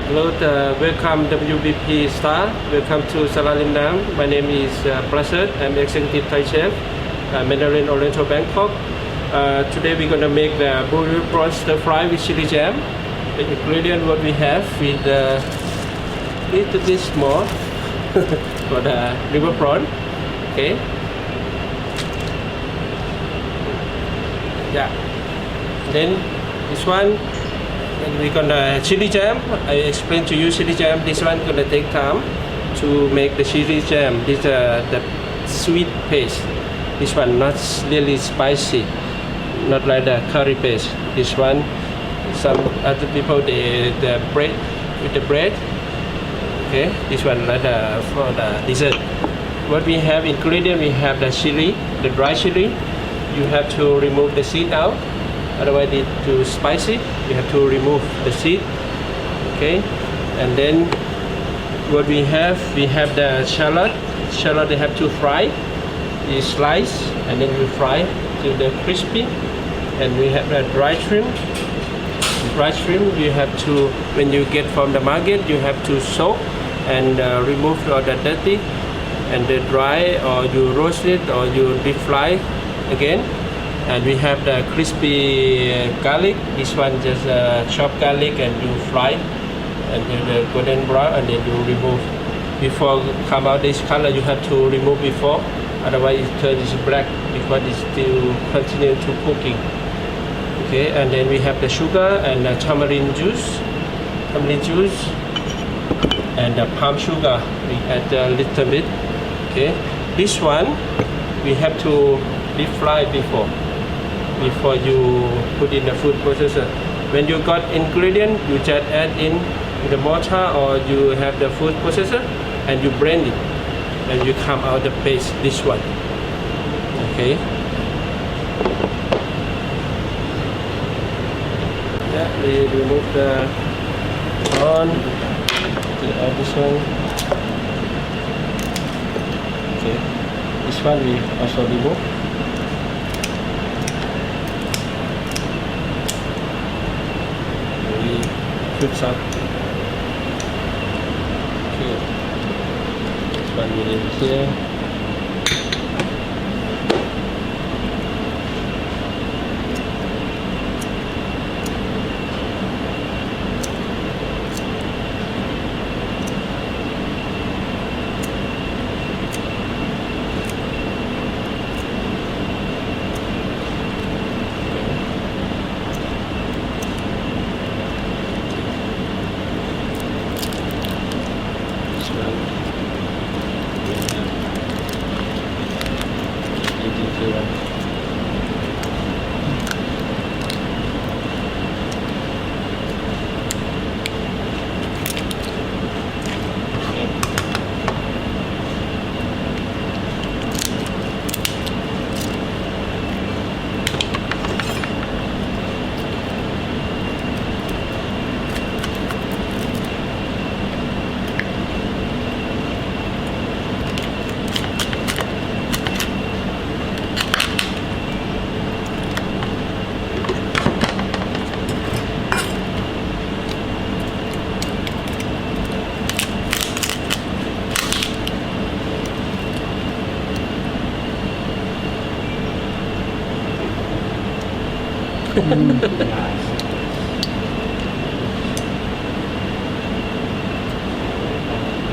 Hello, welcome WBP Star. Welcome to Sala Rim Naam. My name is Prasert. I'm executive Thai chef, Mandarin Oriental Bangkok. Today we're gonna make the Blue River Prawn stir fry with chili jam. The ingredient what we have is little bit small for the river prawn. Okay. Yeah. Then this one. And we're gonna chili jam. I explained to you chili jam. This one gonna take time to make the chili jam. This the sweet paste. This one not really spicy, not like the curry paste. This one, some other people they the bread with the bread. Okay, this one like for the dessert. What we have ingredient, we have the chili, the dry chili. You have to remove the seed out. Otherwise it's too spicy. You have to remove the seed. Okay, and then what we have the shallot. Shallot they have to fry. You slice and then you fry till they're crispy. And we have the dry shrimp. Dry shrimp you have to, when you get from the market, you have to soak and remove all the dirty and the dry, or you roast it or you deep fry again. And we have the crispy garlic. This one just chopped garlic and you fry and then the golden brown and then you remove. Before come out this color you have to remove before, otherwise it turns black because it's still continue to cooking. Okay, and then we have the sugar and the tamarind juice and the palm sugar. We add a little bit. Okay, this one we have to deep fry before you put in the food processor. When you got ingredient, you just add in the mortar or you have the food processor and you blend it and you come out the paste, this one. Okay. Yeah, we remove the prawn, add this one. Okay, this one we also remove. Put some. Okay. This one will in here.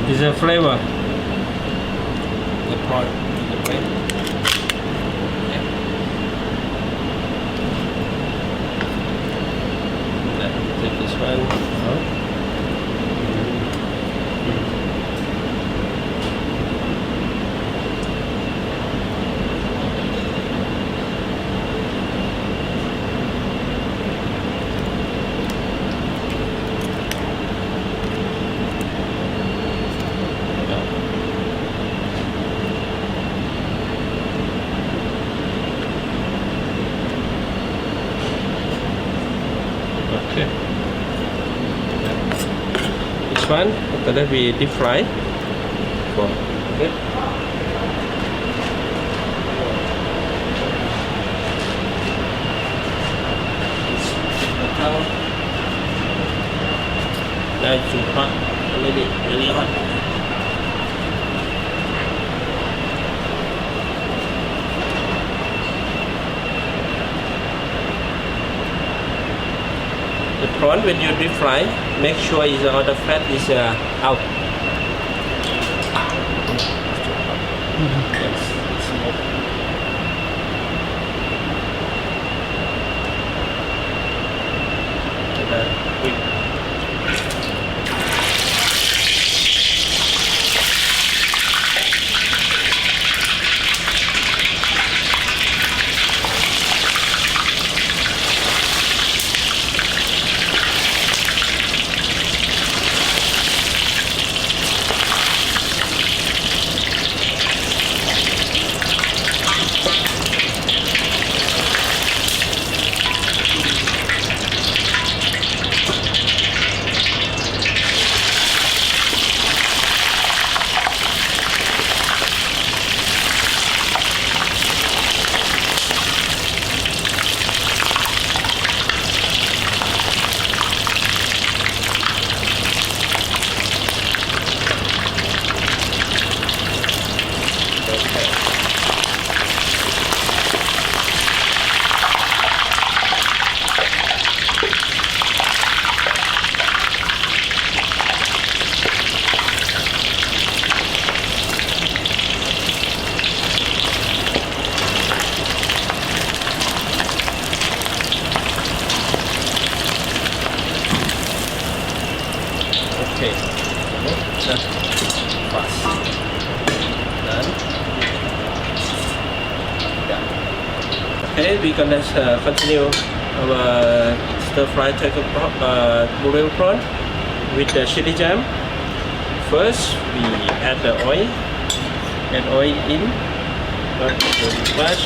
It's a flavor. The prawn, the plate. Yeah. Take this one out. Okay. This one, after that we deep fry. Okay. Now too hot already, really hot. The prawn when you deep fry, make sure all the fat is out. Yes, it's more. Quick. Okay, that's fast. Done. Yeah. Okay, we're gonna continue our stir fry Blue River Prawn with the chili jam. First, we add the oil. Add oil in, not too much.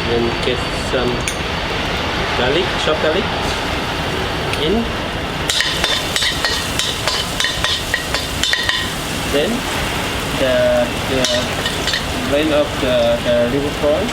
Then get some garlic, chopped garlic in. Then the brain of the river prawn.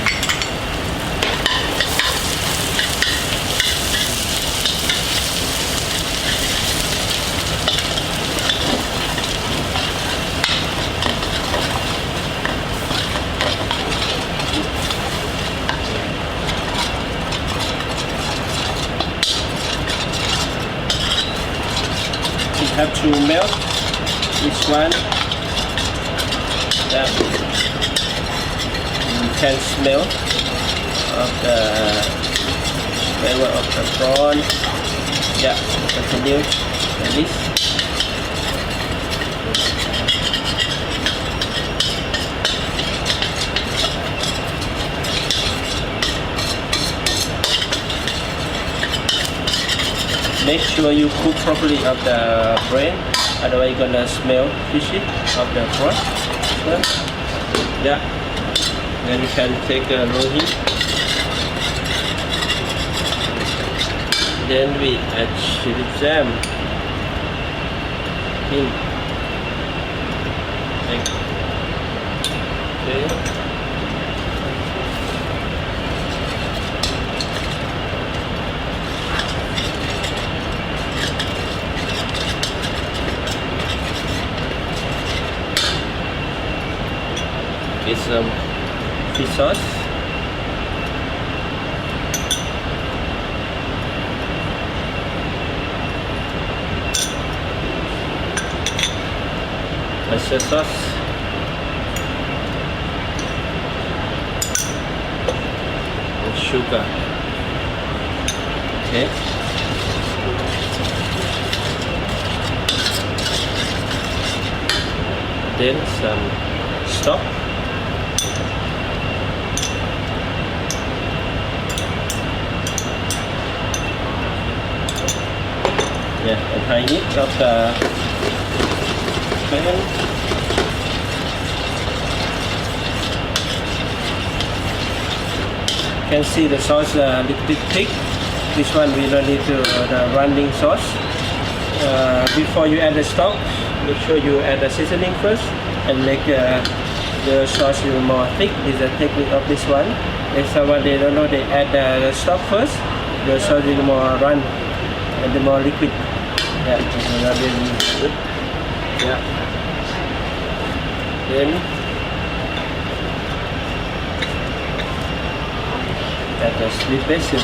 Have to melt each one. That you can smell of the flavor of the prawn. Yeah, continue like this. Make sure you cook properly of the brain, otherwise you're gonna smell fishy of the prawn. Yeah. Then you can take a low heat. Then we add chili jam in. Okay. Get some fish sauce. Oyster sauce. And sugar. Okay. Then some stock. Yeah, and high heat of the pan. can see the sauce a little bit thick. This one we don't need to the running sauce. Before you add the stock, make sure you add the seasoning first and make the sauce a little more thick. This is the technique of this one. If someone they don't know, they add the stock first. The sauce is more run and the more liquid. Yeah, this is not really good. Yeah. Then add the sweet basil.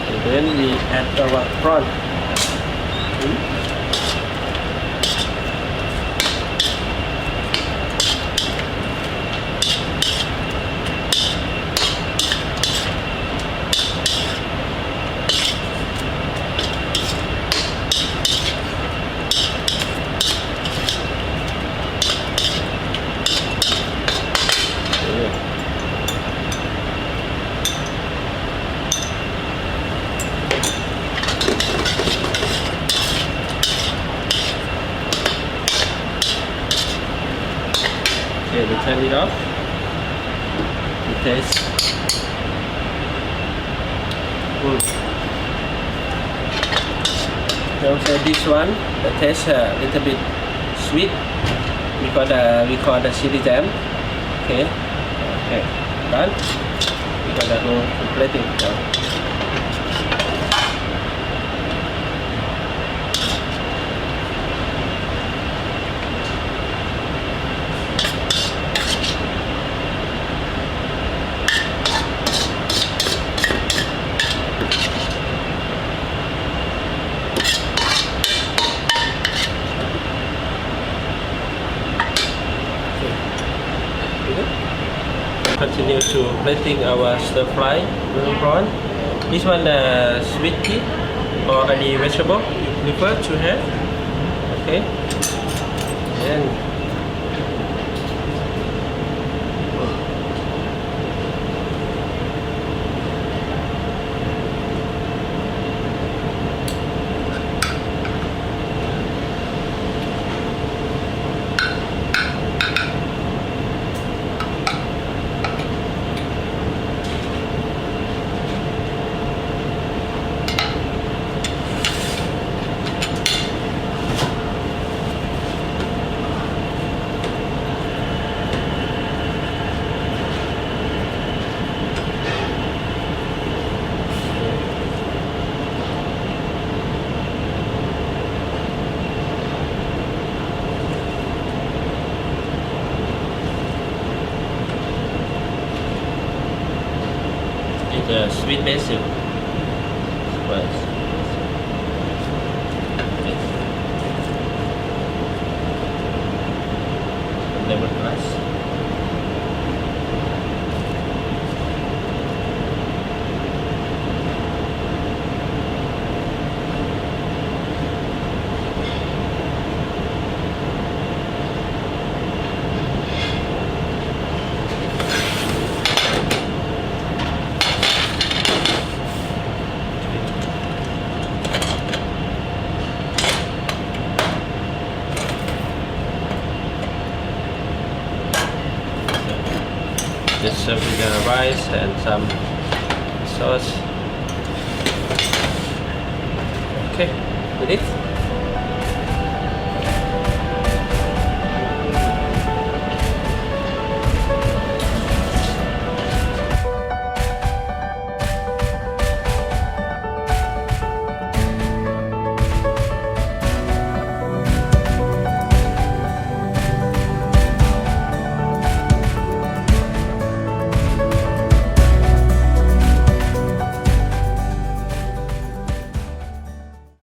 And then we add our prawn. Okay, we turn it off. We taste. Also this one, the taste a little bit sweet because we call the chili jam. Okay, okay, done. We're gonna go to plating now. Continue to plating our stir fry prawn. This one sweet pea or any vegetable you prefer to have. Okay. And the sweet basil. Right. Lemongrass. Just serving the rice and some sauce. Okay, with it.